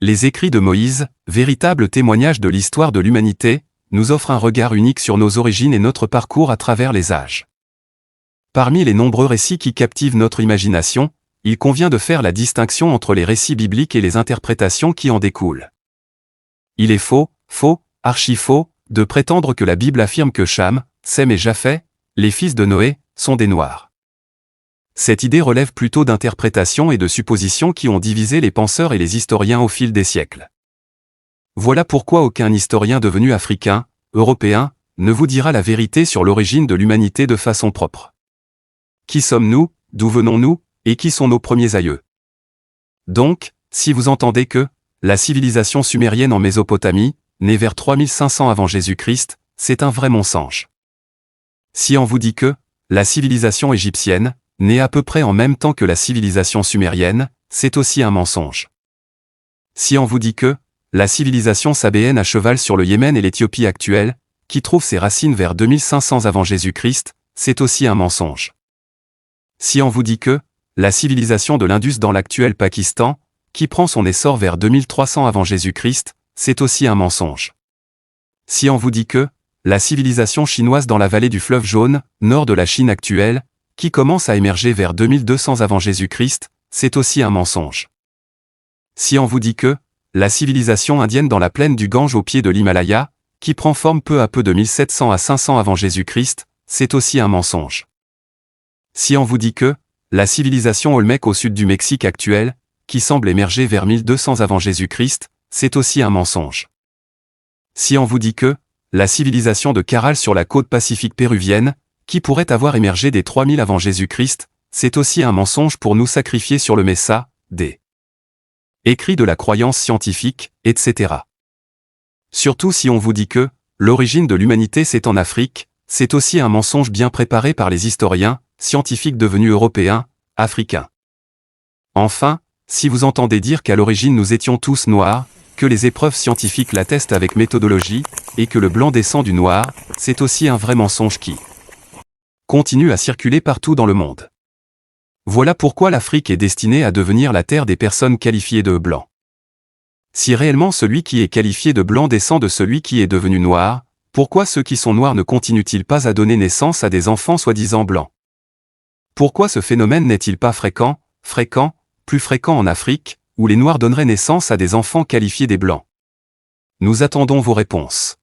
Les écrits de Moïse, véritable témoignage de l'histoire de l'humanité, nous offrent un regard unique sur nos origines et notre parcours à travers les âges. Parmi les nombreux récits qui captivent notre imagination, il convient de faire la distinction entre les récits bibliques et les interprétations qui en découlent. Il est faux, archi-faux, de prétendre que la Bible affirme que Cham, Sem et Japheth, les fils de Noé, sont des Noirs. Cette idée relève plutôt d'interprétations et de suppositions qui ont divisé les penseurs et les historiens au fil des siècles. Voilà pourquoi aucun historien devenu africain, européen, ne vous dira la vérité sur l'origine de l'humanité de façon propre. Qui sommes-nous, d'où venons-nous, et qui sont nos premiers aïeux? Donc, si vous entendez que la civilisation sumérienne en Mésopotamie, née vers 3500 avant Jésus-Christ, c'est un vrai mensonge. Si on vous dit que la civilisation égyptienne, née à peu près en même temps que la civilisation sumérienne, c'est aussi un mensonge. Si on vous dit que la civilisation sabéenne à cheval sur le Yémen et l'Éthiopie actuelle, qui trouve ses racines vers 2500 avant Jésus-Christ, c'est aussi un mensonge. Si on vous dit que la civilisation de l'Indus dans l'actuel Pakistan, qui prend son essor vers 2300 avant Jésus-Christ, c'est aussi un mensonge. Si on vous dit que la civilisation chinoise dans la vallée du fleuve Jaune, nord de la Chine actuelle, qui commence à émerger vers 2200 avant Jésus-Christ, c'est aussi un mensonge. Si on vous dit que la civilisation indienne dans la plaine du Gange au pied de l'Himalaya, qui prend forme peu à peu de 1700 à 500 avant Jésus-Christ, c'est aussi un mensonge. Si on vous dit que la civilisation olmèque au sud du Mexique actuel, qui semble émerger vers 1200 avant Jésus-Christ, c'est aussi un mensonge. Si on vous dit que la civilisation de Caral sur la côte pacifique péruvienne, qui pourrait avoir émergé des 3000 avant Jésus-Christ, c'est aussi un mensonge pour nous sacrifier sur le Messa, des écrits de la croyance scientifique, etc. Surtout si on vous dit que l'origine de l'humanité c'est en Afrique, c'est aussi un mensonge bien préparé par les historiens, scientifiques devenus européens, africains. Enfin, si vous entendez dire qu'à l'origine nous étions tous noirs, que les épreuves scientifiques l'attestent avec méthodologie, et que le blanc descend du noir, c'est aussi un vrai mensonge qui continue à circuler partout dans le monde. Voilà pourquoi l'Afrique est destinée à devenir la terre des personnes qualifiées de blancs. Si réellement celui qui est qualifié de blanc descend de celui qui est devenu noir, pourquoi ceux qui sont noirs ne continuent-ils pas à donner naissance à des enfants soi-disant blancs? Pourquoi ce phénomène n'est-il pas plus fréquent en Afrique, où les noirs donneraient naissance à des enfants qualifiés des blancs? Nous attendons vos réponses.